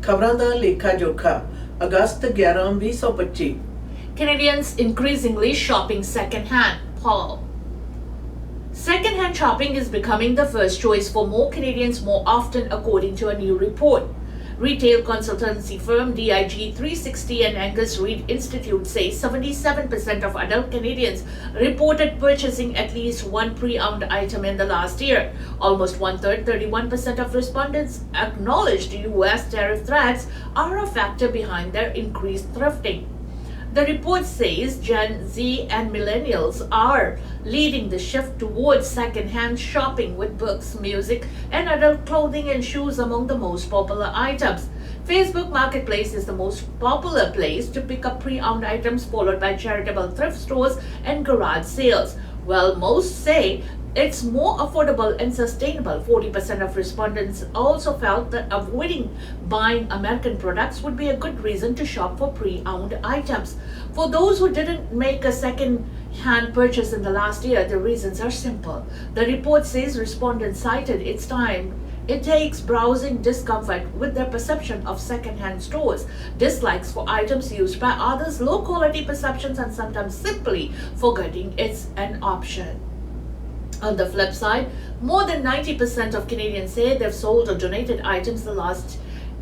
Khabran Da Lekha Jokha, August 11, 2025. Canadians increasingly shopping second-hand. Paul. Second-hand shopping is becoming the first choice for more Canadians more often, according to a new report. Retail consultancy firm DIG 360 and Angus Reid Institute say 77% of adult Canadians reported purchasing at least one pre-owned item in the last year. Almost one-third, 31% of respondents acknowledged U.S. tariff threats are a factor behind their increased thrifting. The report says Gen Z and millennials are leading the shift towards second-hand shopping, with books, music, and adult clothing and shoes among the most popular items. Facebook Marketplace is the most popular place to pick up pre-owned items, followed by charitable thrift stores and garage sales. While most say it's more affordable and sustainable, 40% of respondents also felt that avoiding buying American products would be a good reason to shop for pre-owned items. For those who didn't make a second-hand purchase in the last year, the reasons are simple. The report says respondents cited it takes browsing discomfort with their perception of second-hand stores, dislikes for items used by others, low-quality perceptions, and sometimes simply forgetting it's an option. On the flip side, more than 90% of Canadians say they've sold or donated items the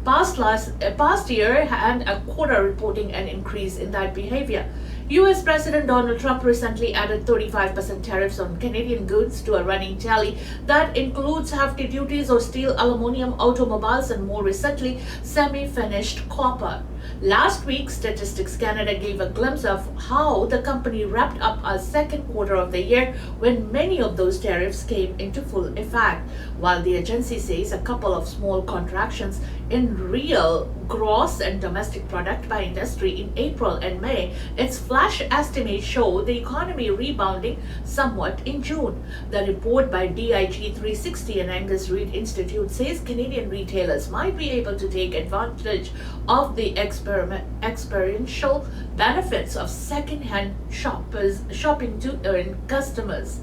past year, and a quarter reporting an increase in that behavior. U.S. President Donald Trump recently added 35% tariffs on Canadian goods to a running tally that includes hefty duties on steel, aluminum, automobiles, and more recently, semi-finished copper. Last week, Statistics Canada gave a glimpse of how the company wrapped up a second quarter of the year when many of those tariffs came into full effect. While the agency says a couple of small contractions in real gross and domestic product by industry in April and May, its flash estimates show the economy rebounding somewhat in June. The report by DIG 360 and Angus Reid Institute says Canadian retailers might be able to take advantage of the experiential benefits of second-hand shopping to earn customers.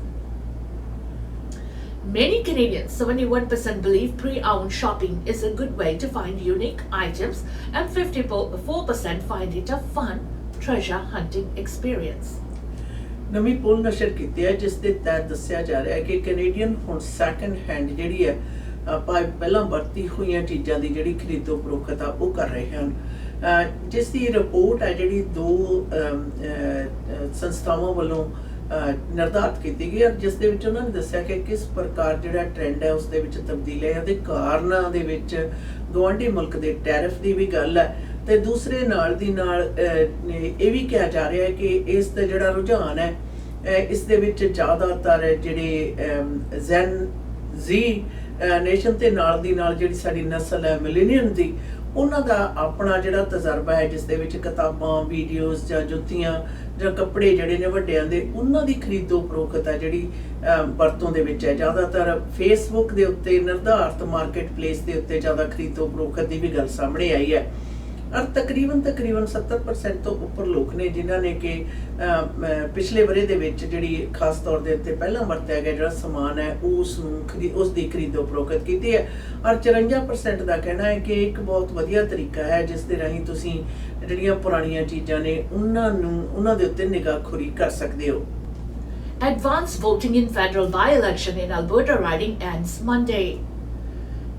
Many Canadians, 71%, believe pre-owned shopping is a good way to find unique items, and 54% find it a fun treasure hunting experience. ਨਵੀਂ ਪੋਲ ਨਸ਼ਰ ਕੀਤੀ ਹੈ ਜਿਸ ਦੇ ਤਹਿਤ ਦੱਸਿਆ ਜਾ ਰਿਹਾ ਹੈ ਕਿ ਕੈਨੇਡੀਅਨ ਹੁਣ ਸੈਕੰਡ ਹੈਂਡ ਜਿਹੜੀ ਹੈ ਆਪਾਂ ਪਹਿਲਾਂ ਵਰਤੀ ਹੋਈਆਂ ਚੀਜ਼ਾਂ ਦੀ ਜਿਹੜੀ ਖਰੀਦੋ ਫਰੋਖਤ ਆ ਉਹ ਕਰ ਰਹੇ ਹਨ। ਜਿਸ ਦੀ ਰਿਪੋਰਟ ਹੈ ਜਿਹੜੀ ਦੋ ਸੰਸਥਾਵਾਂ ਵੱਲੋਂ ਨਿਰਧਾਰਿਤ ਕੀਤੀ ਗਈ, ਜਿਸ ਦੇ ਵਿੱਚ ਉਹਨਾਂ ਨੇ ਦੱਸਿਆ ਕਿ ਕਿਸ ਪ੍ਰਕਾਰ ਜਿਹੜਾ ਟ੍ਰੈਂਡ ਹੈ ਉਸ ਦੇ ਵਿੱਚ ਤਬਦੀਲੀ ਹੈ। ਉਹਦੇ ਕਾਰਨਾਂ ਦੇ ਵਿੱਚ ਗੁਆਂਢੀ ਮੁਲਕ ਦੇ ਟੈਰਿਫ ਦੀ ਵੀ ਗੱਲ ਹੈ, ਤੇ ਦੂਸਰੇ ਨਾਲ ਦੀ ਨਾਲ ਇਹ ਵੀ ਕਿਹਾ ਜਾ ਰਿਹਾ ਹੈ ਕਿ ਇਸ ਦਾ ਜਿਹੜਾ ਰੁਝਾਨ ਹੈ ਇਸ ਦੇ ਵਿੱਚ ਜ਼ਿਆਦਾਤਰ ਜਿਹੜੇ ਜ਼ੈਨ ਜ਼ੀ ਨੇਸ਼ਨ ਤੇ ਨਾਲ ਦੀ ਨਾਲ ਜਿਹੜੀ ਸਾਡੀ ਨਸਲ ਹੈ ਮਿਲੇਨੀਅਮ ਦੀ, ਉਹਨਾਂ ਦਾ ਆਪਣਾ ਜਿਹੜਾ ਤਜਰਬਾ ਹੈ ਜਿਸ ਦੇ ਵਿੱਚ ਕਿਤਾਬਾਂ, ਵੀਡੀਓਜ਼ ਜਾਂ ਜੁੱਤੀਆਂ ਜਾਂ ਕੱਪੜੇ ਜਿਹੜੇ ਨੇ ਵੱਡਿਆਂ ਦੇ, ਉਹਨਾਂ ਦੀ ਖਰੀਦੋ ਫਰੋਖਤ ਹੈ ਜਿਹੜੀ ਵਰਤੋਂ ਦੇ ਵਿੱਚ ਹੈ। ਜ਼ਿਆਦਾਤਰ ਫੇਸਬੁੱਕ ਦੇ ਉੱਤੇ ਨਿਰਧਾਰਤ ਮਾਰਕੀਟ ਪਲੇਸ ਦੇ ਉੱਤੇ ਜ਼ਿਆਦਾ ਖਰੀਦੋ ਫਰੋਖਤ ਦੀ ਵੀ ਗੱਲ ਸਾਹਮਣੇ ਆਈ ਹੈ। ਔਰ ਤਕਰੀਬਨ 70% ਤੋਂ ਉੱਪਰ ਲੋਕ ਨੇ ਜਿਨ੍ਹਾਂ ਨੇ ਕਿ ਪਿਛਲੇ ਵਰੇ ਦੇ ਵਿੱਚ ਜਿਹੜੀ ਖਾਸ ਤੌਰ ਦੇ ਉੱਤੇ ਪਹਿਲਾਂ ਵਰਤਿਆ ਗਿਆ ਜਿਹੜਾ ਸਮਾਨ ਹੈ ਉਸ ਦੀ ਖਰੀਦੋ ਫਰੋਖਤ ਕੀਤੀ ਹੈ। ਔਰ 54% ਦਾ ਕਹਿਣਾ ਹੈ ਕਿ ਇੱਕ ਬਹੁਤ ਵਧੀਆ ਤਰੀਕਾ ਹੈ ਜਿਸ ਦੇ ਰਾਹੀਂ ਤੁਸੀਂ ਜਿਹੜੀਆਂ ਪੁਰਾਣੀਆਂ ਚੀਜ਼ਾਂ ਨੇ ਉਹਨਾਂ ਦੇ ਉੱਤੇ ਨਿਗਾਹਖੋਰੀ ਕਰ ਸਕਦੇ ਹੋ। Advance voting in federal by-election in Alberta riding ends Monday.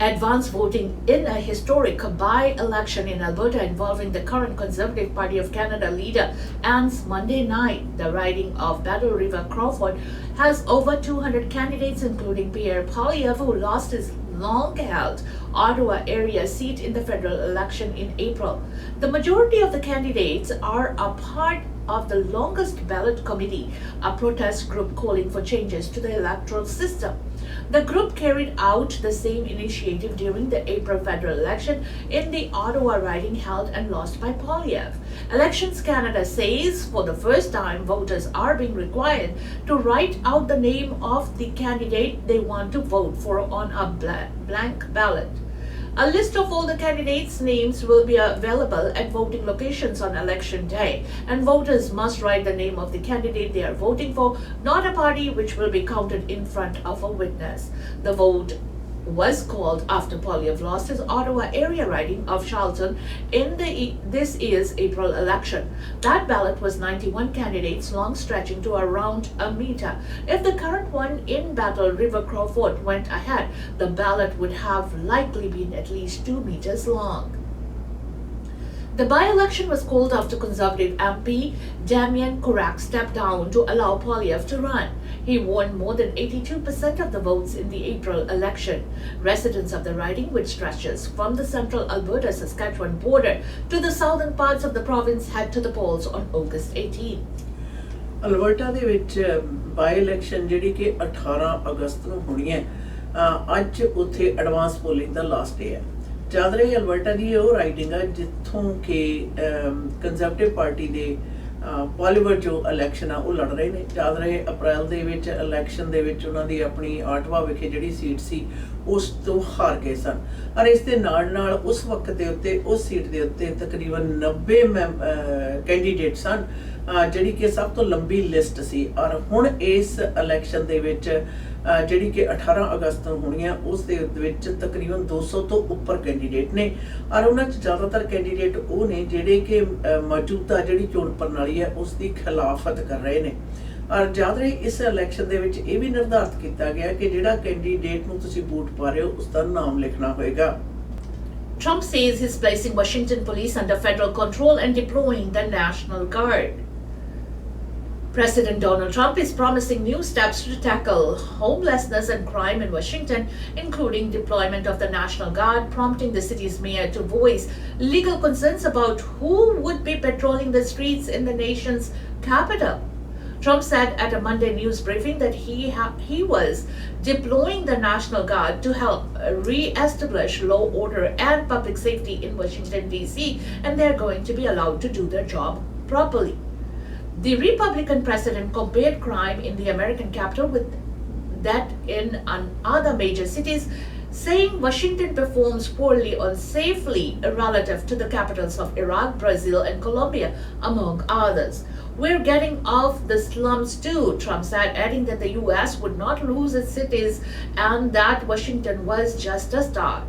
Advance voting in a historic by-election in Alberta involving the current Conservative Party of Canada leader ends Monday night. The riding of Battle River Crawford has over 200 candidates, including Pierre Poilievre, who lost his long-held Ottawa area seat in the federal election in April. The majority of the candidates are a part of the Longest Ballot Committee, a protest group calling for changes to the electoral system. The group carried out the same initiative during the April federal election in the Ottawa riding held and lost by Poilievre. Elections Canada says for the first time, voters are being required to write out the name of the candidate they want to vote for on a blank ballot. A list of all the candidates' names will be available at voting locations on election day, and voters must write the name of the candidate they are voting for, not a party, which will be counted in front of a witness. The vote was called after Poilievre lost his Ottawa area riding of Charlton in this year's April election. That ballot was 91 candidates long, stretching to around a meter. If the current one in Battle River Crawford went ahead, the ballot would have likely been at least 2 meters long. The by-election was called after Conservative MP Damien Courac stepped down to allow Poilievre to run. He won more than 82% of the votes in the April election. Residents of the riding, which stretches from the central Alberta-Saskatchewan border to the southern parts of the province, head to the polls on August 18. Alberta ਦੇ ਵਿੱਚ ਬਾਈ election ਜਿਹੜੀ ਕਿ 18 ਅਗਸਤ ਨੂੰ ਹੋਣੀ ਹੈ, ਅੱਜ ਉੱਥੇ advance polling ਦਾ last day ਹੈ। ਚੱਲ ਰਹੀ ਅਲਬਰਟਾ ਦੀ ਉਹ ਰਾਈਡਿੰਗ ਆ ਜਿੱਥੋਂ ਕਿ ਕੰਜ਼ਰਵੇਟਿਵ ਪਾਰਟੀ ਦੇ ਪੋਲੀਵਰ ਜੋ ਇਲੈਕਸ਼ਨ ਆ ਉਹ ਲੜ ਰਹੇ ਨੇ। ਚੱਲ ਰਹੇ ਅਪ੍ਰੈਲ ਦੇ ਵਿੱਚ ਇਲੈਕਸ਼ਨ ਦੇ ਵਿੱਚ ਉਹਨਾਂ ਦੀ ਆਪਣੀ ਆਟਵਾ ਵਿਖੇ ਜਿਹੜੀ ਸੀਟ ਸੀ ਉਸ ਤੋਂ ਹਾਰ ਗਏ ਸਨ, ਔਰ ਇਸ ਦੇ ਨਾਲ ਉਸ ਵਕਤ ਦੇ ਉੱਤੇ ਉਸ ਸੀਟ ਦੇ ਉੱਤੇ ਤਕਰੀਬਨ 90 ਕੈਂਡੀਡੇਟ ਸਨ, ਜਿਹੜੀ ਕਿ ਸਭ ਤੋਂ ਲੰਬੀ ਲਿਸਟ ਸੀ। ਔਰ ਹੁਣ ਇਸ ਇਲੈਕਸ਼ਨ ਦੇ ਵਿੱਚ ਜਿਹੜੀ ਕਿ 18 ਅਗਸਤ ਨੂੰ ਹੋਣੀ ਆ ਉਸ ਦੇ ਵਿੱਚ ਤਕਰੀਬਨ 200 ਤੋਂ ਉੱਪਰ ਕੈਂਡੀਡੇਟ ਨੇ, ਔਰ ਉਹਨਾਂ 'ਚ ਜ਼ਿਆਦਾਤਰ ਕੈਂਡੀਡੇਟ ਉਹ ਨੇ ਜਿਹੜੇ ਕਿ ਮੌਜੂਦਾ ਜਿਹੜੀ ਚੋਣ ਪ੍ਰਣਾਲੀ ਹੈ ਉਸ ਦੀ ਖਿਲਾਫਤ ਕਰ ਰਹੇ ਨੇ। ਔਰ ਜਦ ਰਹੀ ਇਸ ਇਲੈਕਸ਼ਨ ਦੇ ਵਿੱਚ ਇਹ ਵੀ ਨਿਰਧਾਰਿਤ ਕੀਤਾ ਗਿਆ ਕਿ ਜਿਹੜਾ ਕੈਂਡੀਡੇਟ ਨੂੰ ਤੁਸੀਂ ਵੋਟ ਪਾ ਰਹੇ ਹੋ ਉਸ ਦਾ ਨਾਮ ਲਿਖਣਾ ਹੋਏਗਾ। Trump says he's placing Washington police under federal control and deploying the National Guard. President Donald Trump is promising new steps to tackle homelessness and crime in Washington, including deployment of the National Guard, prompting the city's mayor to voice legal concerns about who would be patrolling the streets in the nation's capital. Trump said at a Monday news briefing that he was deploying the National Guard to help re-establish law, order, and public safety in Washington, D.C., and they're going to be allowed to do their job properly. The Republican president compared crime in the American capital with that in other major cities, saying Washington performs poorly on safety relative to the capitals of Iraq, Brazil, and Colombia, among others. We're getting off the slums too, Trump said, adding that the U.S. would not lose its cities and that Washington was just a start.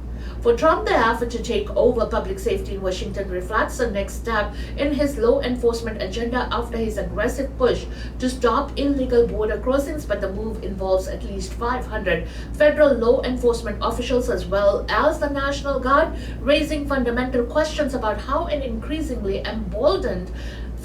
For Trump, the effort to take over public safety in Washington reflects the next step in his law enforcement agenda after his aggressive push to stop illegal border crossings, but the move involves at least 500 federal law enforcement officials as well as the National Guard, raising fundamental questions about how an increasingly emboldened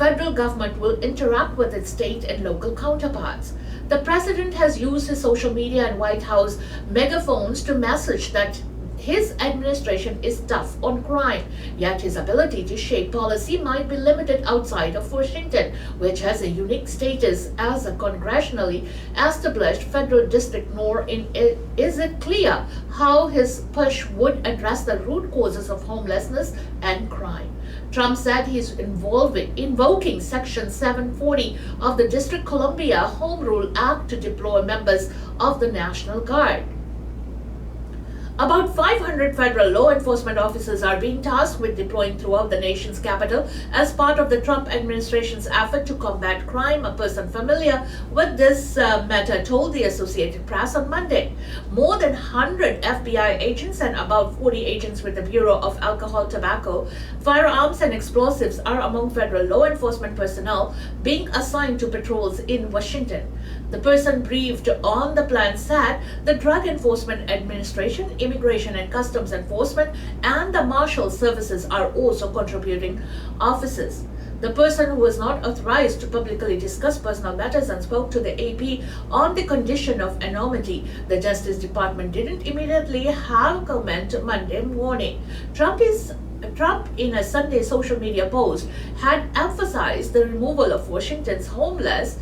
federal government will interact with its state and local counterparts. The president has used his social media and White House megaphones to message that his administration is tough on crime, yet his ability to shape policy might be limited outside of Washington, which has a unique status as a congressionally established federal district, nor is it clear how his push would address the root causes of homelessness and crime. Trump said he's invoking Section 740 of the District Columbia Home Rule Act to deploy members of the National Guard. About 500 federal law enforcement officers are being tasked with deploying throughout the nation's capital as part of the Trump administration's effort to combat crime, a person familiar with this matter told the Associated Press on Monday. More than 100 FBI agents and about 40 agents with the Bureau of Alcohol, Tobacco, Firearms and Explosives are among federal law enforcement personnel being assigned to patrols in Washington. The person briefed on the plan said the Drug Enforcement Administration, Immigration and Customs Enforcement, and the Marshal Services are also contributing officers. The person who was not authorized to publicly discuss personal matters and spoke to the AP on the condition of anonymity. The Justice Department didn't immediately have comment Monday morning. Trump, in a Sunday social media post, had emphasized the removal of Washington's homeless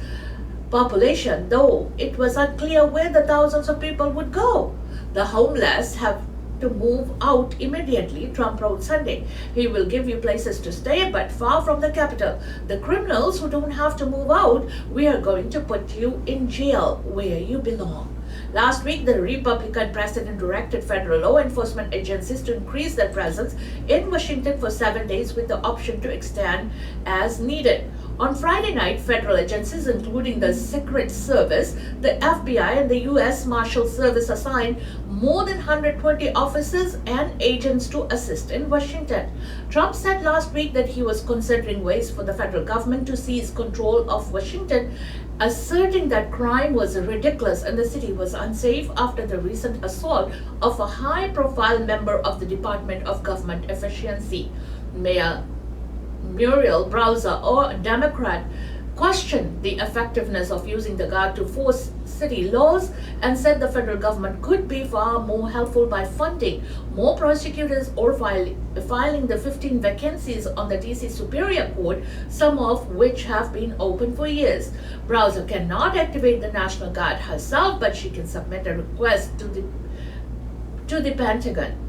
population, though it was unclear where the thousands of people would go. The homeless have to move out immediately, Trump wrote Sunday. He will give you places to stay, but far from the capital. The criminals who don't have to move out, we are going to put you in jail where you belong. Last week, the Republican president directed federal law enforcement agencies to increase their presence in Washington for 7 days with the option to extend as needed. On Friday night, federal agencies including the Secret Service, the FBI, and the U.S. Marshal Service assigned more than 120 officers and agents to assist in Washington. Trump said last week that he was considering ways for the federal government to seize control of Washington, asserting that crime was ridiculous and the city was unsafe after the recent assault of a high-profile member of the Department of Government Efficiency. Mayor Muriel Bowser, a Democrat, questioned the effectiveness of using the guard to force city laws and said the federal government could be far more helpful by funding more prosecutors or filing the 15 vacancies on the DC Superior Court, some of which have been open for years. Bowser cannot activate the National Guard herself, but she can submit a request to the Pentagon.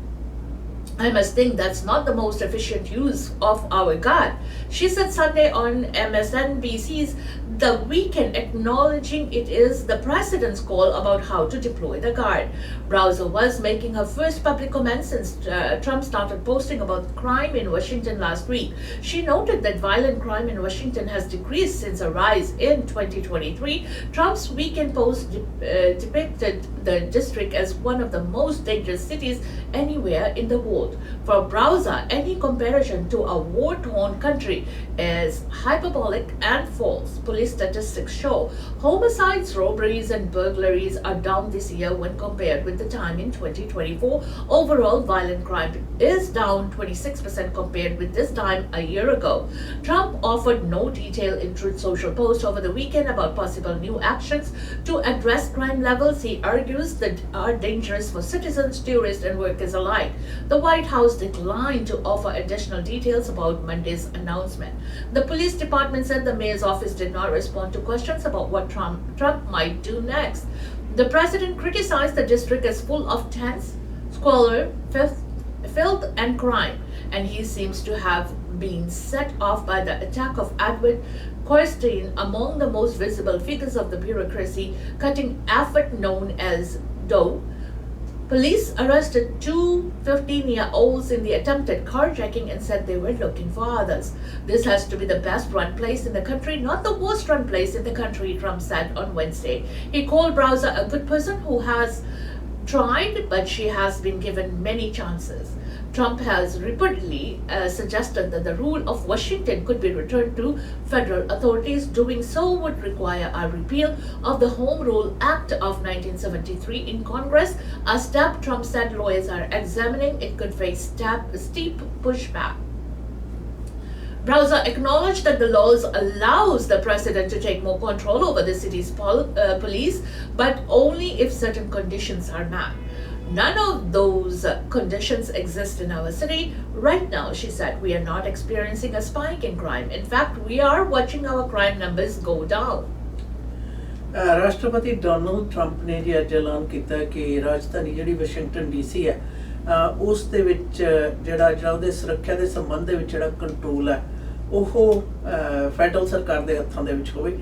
I must think that's not the most efficient use of our guard, she said Sunday on MSNBC's The Weekend, acknowledging it is the president's call about how to deploy the guard. Bowser was making her first public comment since Trump started posting about crime in Washington last week. She noted that violent crime in Washington has decreased since a rise in 2023. Trump's weekend post depicted the district as one of the most dangerous cities anywhere in the world. For Bowser, any comparison to a war-torn country is hyperbolic and false. Police statistics show homicides, robberies, and burglaries are down this year when compared with the time in 2024. Overall, violent crime is down 26% compared with this time a year ago. Trump offered no detail in Truth Social post over the weekend about possible new actions to address crime levels he argues that are dangerous for citizens, tourists, and workers alike. The White House declined to offer additional details about Monday's announcement. The police department said the mayor's office did not respond to questions about what Trump might do next. The president criticized the district as full of tense, squalor, filth, and crime, and he seems to have been set off by the attack of Edward Corstein, among the most visible figures of the bureaucracy cutting effort known as DOE. Police arrested two 15-year-olds in the attempted carjacking and said they were looking for others. This has to be the best-run place in the country, not the worst-run place in the country, Trump said on Wednesday. He called Bowser a good person who has tried, but she has been given many chances. Trump has repeatedly suggested that the rule of Washington could be returned to federal authorities. Doing so would require a repeal of the Home Rule Act of 1973 in Congress, a step Trump said lawyers are examining. It could face steep pushback. Bowser acknowledged that the laws allows the president to take more control over the city's police, but only if certain conditions are met. None of those conditions exist in our city right now, she said. We are not experiencing a spike in crime. In fact, we are watching our crime numbers go down. राष्ट्रपति Donald Trump ने जी अज ऐलान किया कि राजधानी जी Washington DC है उस दे विच जिहड़ा ਉਹਦੇ सुरक्षा के संबंध दे विच जिहड़ा कंट्रोल है ਉਹ फैडरल सरकार के हत्थों दे विच होवे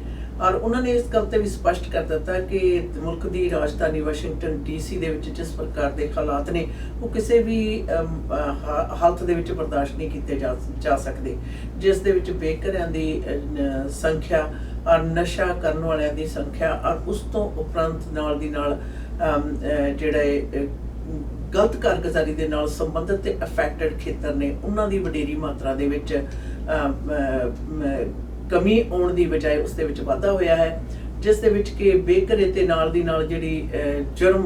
और उन्होंने इस गल ते भी स्पष्ट कर दिता कि मुल्क की राजधानी वाशिंगटन DC दे विच जिस प्रकार के हालात ने वो किसी भी हालत दे विच बर्दाश्त नहीं किए जा सकते जिस दे विच बेघरियां दी संख्या और नशा करने वालियां दी संख्या और उस तो उपरंत नाल दी नाल जिहड़े गलत कारगुजारी दे नाल संबंधित ते अफैक्टेड खेतर ने उन्हां दी वडेरी मात्रा दे विच कमी आउण दी बजाय उस दे विच वाधा होया है जिस दे विच कि बेघरे ते नाल दी नाल जिहड़ी जुर्म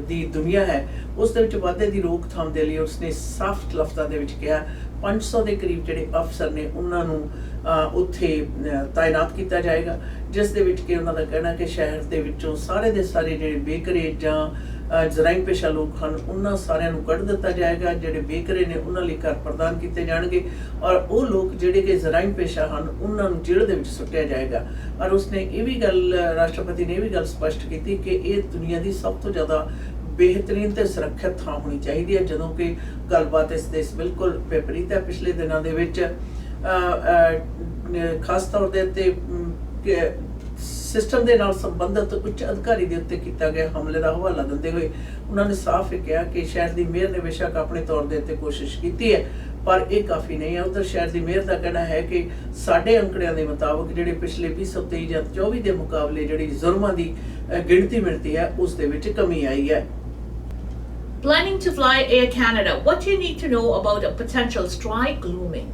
दी दुनिया है उस दे विच वाधे दी रोकथाम दे लई उसने साफ लफ्ज़ां दे विच कहा 500 के करीब जिहड़े अफसर ने उन्हां नूं उत्थे तैनात किया जाएगा जिस दे विच कि उन्हां दा कहना कि शहर दे विचों सारे दे सारे जिहड़े बेघरे जां जराइम पेशा लोग हैं उन्होंने सारिਆਂ ਨੂੰ ਕੱਢ ਦਿੱਤਾ जाएगा ਜਿਹੜੇ बेघरे ने उन्होंने लिए घर प्रदान किए जाएंगे और वो लोग ਜਿਹੜੇ कि जराइम पेशा हैं उन्होंने जेल ਦੇ ਵਿੱਚ ਸੁੱਟਿਆ जाएगा और उसने ये भी गल राष्ट्रपति ने ये भी गल स्पष्ट की कि ये दुनिया की सब तो ज़्यादा बेहतरीन ते सुरक्षित थां होनी चाहिए है जदों कि गलबात इस देश बिल्कुल विपरीत है पिछले दिनों के खास तौर के ਸਿਸਟਮ ਦੇ ਨਾਲ ਸੰਬੰਧਿਤ ਉੱਚ ਅਧਿਕਾਰੀ ਦੇ ਉੱਤੇ ਕੀਤਾ ਗਿਆ ਹਮਲੇ ਦਾ ਹਵਾਲਾ ਦਿੰਦੇ ਹੋਏ ਉਹਨਾਂ ਨੇ ਸਾਫ਼ ਇਹ ਕਿਹਾ ਕਿ ਸ਼ਹਿਰ ਦੀ ਮੇਅਰ ਨੇ ਬੇਸ਼ੱਕ ਆਪਣੇ ਤੌਰ ਦੇ ਉੱਤੇ ਕੋਸ਼ਿਸ਼ ਕੀਤੀ ਹੈ, ਪਰ ਇਹ ਕਾਫੀ ਨਹੀਂ ਹੈ। ਉਧਰ ਸ਼ਹਿਰ ਦੀ ਮੇਅਰ ਦਾ ਕਹਿਣਾ ਹੈ ਕਿ ਸਾਡੇ ਅੰਕੜਿਆਂ ਦੇ ਮੁਤਾਬਕ ਜਿਹੜੇ ਪਿਛਲੇ 2023 ਜਾਂ 24 ਦੇ ਮੁਕਾਬਲੇ ਜਿਹੜੀ ਜ਼ੁਰਮਾਂ ਦੀ ਗਿਣਤੀ ਮਿਲਦੀ ਹੈ ਉਸ ਦੇ ਵਿੱਚ ਕਮੀ ਆਈ ਹੈ। Planning to fly Air Canada. What you need to know about a potential strike looming.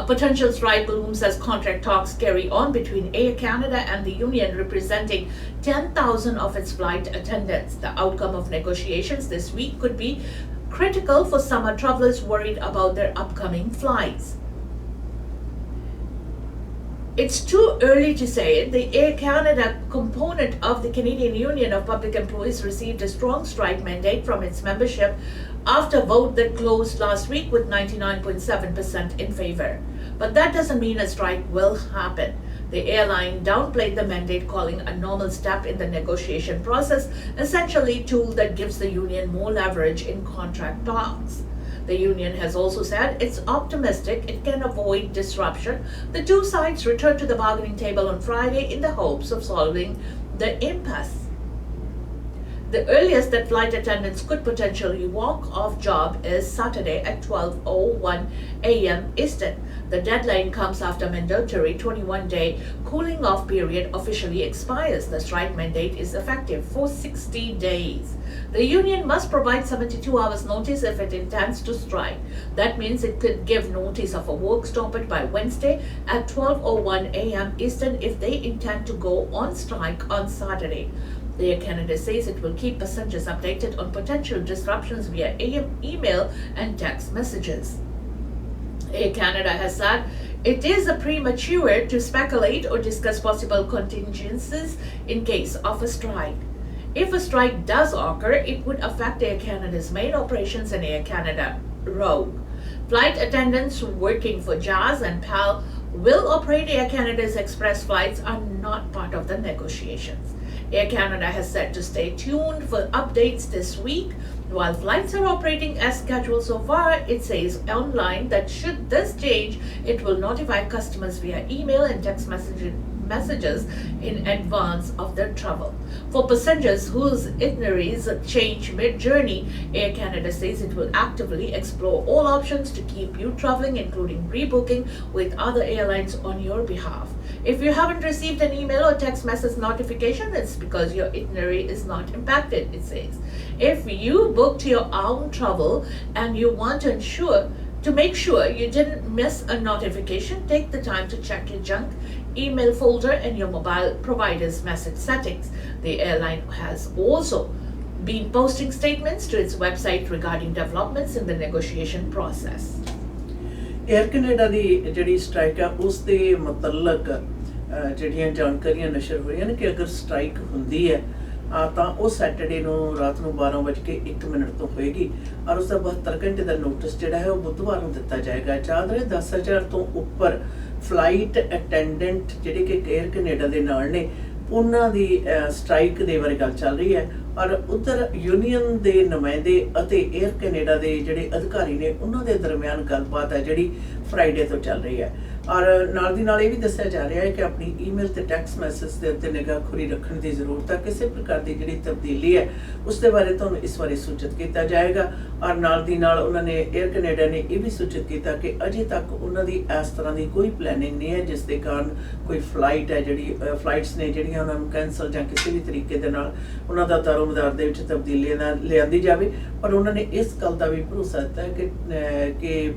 A potential strike looms as contract talks carry on between Air Canada and the union representing 10,000 of its flight attendants. The outcome of negotiations this week could be critical for summer travelers worried about their upcoming flights. It's too early to say. The Air Canada component of the Canadian Union of Public Employees received a strong strike mandate from its membership after a vote that closed last week with 99.7% in favor. But that doesn't mean a strike will happen. The airline downplayed the mandate, calling a normal step in the negotiation process, essentially a tool that gives the union more leverage in contract talks. The union has also said it's optimistic it can avoid disruption. The two sides returned to the bargaining table on Friday in the hopes of solving the impasse. The earliest that flight attendants could potentially walk off job is Saturday at 12:01 a.m. Eastern. The deadline comes after mandatory 21-day cooling off period officially expires. The strike mandate is effective for 60 days. The union must provide 72 hours notice if it intends to strike. That means it could give notice of a work stoppage by Wednesday at 12:01 a.m. Eastern if they intend to go on strike on Saturday. Air Canada says it will keep passengers updated on potential disruptions via email and text messages. Air Canada has said it is premature to speculate or discuss possible contingencies in case of a strike. If a strike does occur, it would affect Air Canada's main operations and Air Canada Rogue. Flight attendants working for Jazz and PAL will operate Air Canada's express flights are not part of the negotiations. Air Canada has said to stay tuned for updates this week. While flights are operating as scheduled so far, it says online that should this change, it will notify customers via email and text messages in advance of their travel. For passengers whose itineraries change mid-journey, Air Canada says it will actively explore all options to keep you traveling, including rebooking with other airlines on your behalf. If you haven't received an email or text message notification, it's because your itinerary is not impacted, it says. If you booked your own travel and you want to make sure you didn't miss a notification, take the time to check your junk email folder and your mobile provider's message settings. The airline has also been posting statements to its website regarding developments in the negotiation process. Air Canada ਦੀ ਜਿਹੜੀ strike ਹੈ ਉਸ ਦੇ ਮੁਤਲਕ ਜਿਹੜੀਆਂ ਜਾਣਕਾਰੀਆਂ ਨਸ਼ਰ ਹੋ ਰਹੀਆਂ ਨੇ ਕਿ ਅਗਰ ਸਟ੍ਰਾਈਕ ਹੁੰਦੀ ਹੈ ਤਾਂ ਉਹ ਸੈਟਰਡੇ ਨੂੰ ਰਾਤ ਨੂੰ 12:01 ਤੋਂ ਹੋਏਗੀ ਔਰ ਉਸ ਦਾ 72 ਘੰਟੇ ਦਾ ਨੋਟਿਸ ਜਿਹੜਾ ਹੈ ਉਹ ਬੁੱਧਵਾਰ ਨੂੰ ਦਿੱਤਾ ਜਾਏਗਾ। ਚਾਦਰ 10,000 ਤੋਂ ਉੱਪਰ ਫਲਾਈਟ ਅਟੈਂਡੈਂਟ ਜਿਹੜੇ ਕਿ 에ਅਰ ਕੈਨੇਡਾ ਦੇ ਨਾਲ ਨੇ ਉਹਨਾਂ ਦੀ ਸਟ੍ਰਾਈਕ ਦੇ ਬਾਰੇ ਗੱਲ ਚੱਲ ਰਹੀ ਹੈ ਔਰ ਉਧਰ ਯੂਨੀਅਨ ਦੇ ਨੁਮਾਇੰਦੇ ਅਤੇ 에ਅਰ ਕੈਨੇਡਾ ਦੇ ਜਿਹੜੇ ਅਧਿਕਾਰੀ ਨੇ ਉਹਨਾਂ ਦੇ ਦਰਮਿਆਨ ਗੱਲਬਾਤ ਹੈ ਜਿਹੜੀ ਫਰਾਈਡੇ ਤੋਂ ਚੱਲ ਰਹੀ ਹੈ ਔਰ ਨਾਲ ਦੀ ਨਾਲ ਇਹ ਵੀ ਦੱਸਿਆ ਜਾ ਰਿਹਾ ਹੈ ਕਿ ਆਪਣੀ ਈਮੇਲ ਤੇ ਟੈਕਸਟ ਮੈਸੇਜ ਦੇ ਉੱਤੇ ਨਿਗਾਹਖੋਰੀ ਰੱਖਣ ਦੀ ਜ਼ਰੂਰਤ ਹੈ। ਕਿਸੇ ਪ੍ਰਕਾਰ ਦੀ ਜਿਹੜੀ ਤਬਦੀਲੀ ਹੈ ਉਸ ਦੇ ਬਾਰੇ ਤੁਹਾਨੂੰ ਇਸ ਬਾਰੇ ਸੂਚਿਤ ਕੀਤਾ ਜਾਏਗਾ ਔਰ ਨਾਲ ਦੀ ਨਾਲ ਉਹਨਾਂ ਨੇ 에ਅਰ ਕੈਨੇਡਾ ਨੇ ਇਹ ਵੀ ਸੂਚਿਤ ਕੀਤਾ ਕਿ ਅਜੇ ਤੱਕ ਉਹਨਾਂ ਦੀ ਇਸ ਤਰ੍ਹਾਂ ਦੀ ਕੋਈ ਪਲੈਨਿੰਗ ਨਹੀਂ ਹੈ ਜਿਸ ਦੇ ਕਾਰਨ ਕੋਈ ਫਲਾਈਟ ਹੈ ਜਿਹੜੀ ਫਲਾਈਟਸ ਨੇ ਜਿਹੜੀਆਂ ਉਹਨਾਂ ਨੂੰ ਕੈਂਸਲ ਜਾਂ ਕਿਸੇ ਵੀ ਤਰੀਕੇ ਦੇ ਨਾਲ ਉਹਨਾਂ ਦਾ ਦਾਰੋਮਦਾਰ ਦੇ ਵਿੱਚ ਤਬਦੀਲੀ ਲਿਆਂਦੀ ਜਾਵੇ। ਪਰ ਉਹਨਾਂ ਨੇ ਇਸ ਗੱਲ ਦਾ ਵੀ ਭਰੋਸਾ ਦਿੱਤਾ ਕਿ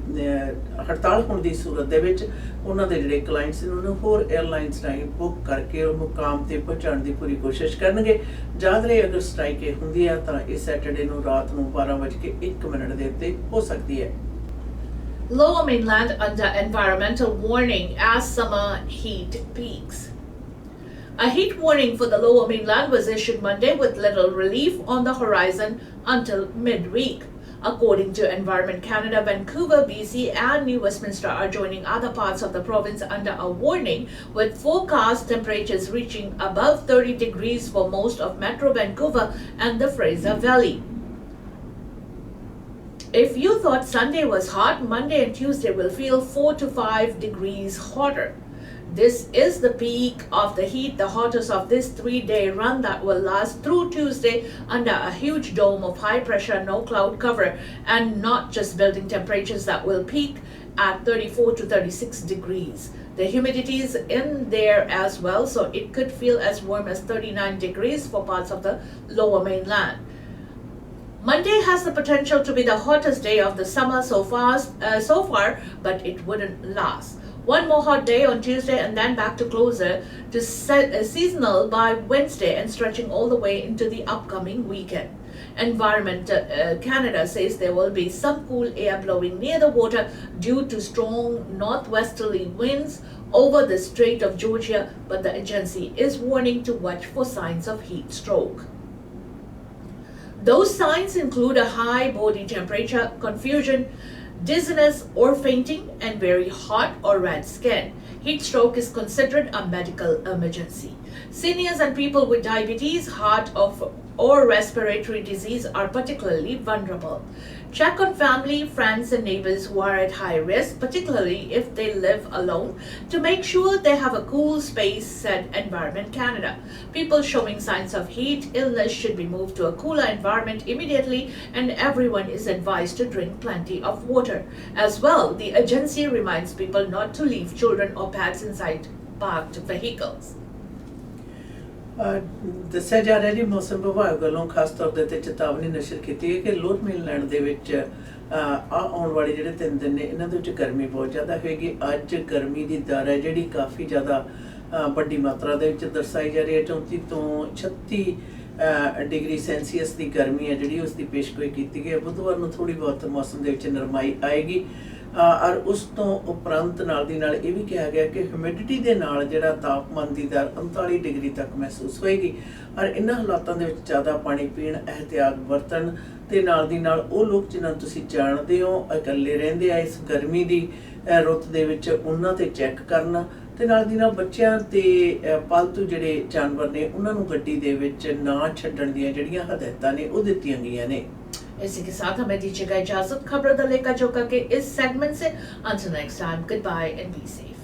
ਹੜਤਾਲ ਹੋਣ ਦੀ ਸੂਰਤ ਦੇ ਵਿੱਚ ਉਹਨਾਂ ਦੇ ਜਿਹੜੇ ਕਲਾਇੰਟਸ ਨੇ ਉਹਨਾਂ ਨੂੰ ਹੋਰ 에ਅਰਲਾਈਨਸ ਰਾਹੀਂ ਬੁੱਕ ਕਰਕੇ ਉਹ ਮੁਕਾਮ ਤੇ ਪਹੁੰਚਾਉਣ ਦੀ ਪੂਰੀ ਕੋਸ਼ਿਸ਼ ਕਰਨਗੇ। ਯਾਦ ਰਹੇ ਅਗਰ ਸਟ੍ਰਾਈਕ ਇਹ ਹੁੰਦੀ ਹੈ ਤਾਂ ਇਹ ਸੈਟਰਡੇ ਨੂੰ ਰਾਤ ਨੂੰ 12:01 ਦੇ ਉੱਤੇ ਹੋ ਸਕਦੀ ਹੈ। Lower mainland under environmental warning as summer heat peaks. A heat warning for the lower mainland was issued Monday with little relief on the horizon until midweek. According to Environment Canada, Vancouver, BC and New Westminster are joining other parts of the province under a warning, with forecast temperatures reaching above 30 degrees for most of Metro Vancouver and the Fraser Valley. If you thought Sunday was hot, Monday and Tuesday will feel 4 to 5 degrees hotter. This is the peak of the heat, the hottest of this 3-day run that will last through Tuesday under a huge dome of high pressure, no cloud cover, and not just building temperatures that will peak at 34 to 36 degrees. The humidity is in there as well, so it could feel as warm as 39 degrees for parts of the lower mainland. Monday has the potential to be the hottest day of the summer so far, but it wouldn't last. One more hot day on Tuesday and then back to closer to seasonal by Wednesday and stretching all the way into the upcoming weekend. Environment Canada says there will be some cool air blowing near the water due to strong northwesterly winds over the Strait of Georgia, but the agency is warning to watch for signs of heat stroke. Those signs include a high body temperature, confusion, dizziness or fainting, and very hot or red skin. Heat stroke is considered a medical emergency. Seniors and people with diabetes, heart or respiratory disease are particularly vulnerable. Check on family, friends, and neighbors who are at high risk, particularly if they live alone, to make sure they have a cool space, said Environment Canada. People showing signs of heat illness should be moved to a cooler environment immediately, and everyone is advised to drink plenty of water. As well, the agency reminds people not to leave children or pets inside parked vehicles. ਦੱਸਿਆ ਜਾ ਰਿਹਾ ਜੀ ਮੌਸਮ ਵਿਭਾਗ ਵੱਲੋਂ ਖਾਸ ਤੌਰ ਦੇ ਉੱਤੇ ਚੇਤਾਵਨੀ ਨਸ਼ਰ ਕੀਤੀ ਹੈ ਕਿ ਲੋਅਰ ਮੇਨਲੈਂਡ ਦੇ ਵਿੱਚ ਆਉਣ ਵਾਲੇ ਜਿਹੜੇ 3 ਦਿਨ ਨੇ ਇਹਨਾਂ ਦੇ ਵਿੱਚ ਗਰਮੀ ਬਹੁਤ ਜ਼ਿਆਦਾ ਹੋਏਗੀ। ਅੱਜ ਗਰਮੀ ਦੀ ਦਰ ਹੈ ਜਿਹੜੀ ਕਾਫੀ ਜ਼ਿਆਦਾ ਵੱਡੀ ਮਾਤਰਾ ਦੇ ਵਿੱਚ ਦਰਸਾਈ ਜਾ ਰਹੀ ਹੈ। 34 ਤੋਂ 36 ਡਿਗਰੀ ਸੈਂਸੀਅਸ ਦੀ ਗਰਮੀ ਹੈ ਜਿਹੜੀ ਉਸ ਦੀ ਪੇਸ਼ਗੋਈ ਕੀਤੀ ਗਈ ਹੈ। ਬੁੱਧਵਾਰ ਨੂੰ ਥੋੜੀ ਬਹੁਤ ਮੌਸਮ ਦੇ ਵਿੱਚ ਨਰਮਾਈ ਆਏਗੀ और उस तो उपरंत नाल दी नाल ये भी कहा गया कि ह्यूमिडिटी दे नाल जिहड़ा तापमान दी दर 39 डिग्री तक महसूस होएगी और इन्हां हालातां दे विच ज़्यादा पानी पीण, एहतियात बरतन ते नाल दी नाल ओह लोग जिन्हां तुसीं जाणदे हो इकल्ले रहिंदे आ इस गर्मी दी रुत दे विच उन्हां ते चैक करना ते नाल दी नाल बच्चिआं ते पालतू जिहड़े जानवर ने उन्हां नूं गड्डी दे विच ना छड्डण दीआं जिहड़ियां हदायतां ने ओह दित्तियां गईआं ने। इसी के साथ हमें दीजिएगा इजाजत खबर द लेखा जोखा के इस सेगमेंट से। Until next time, goodbye and be safe.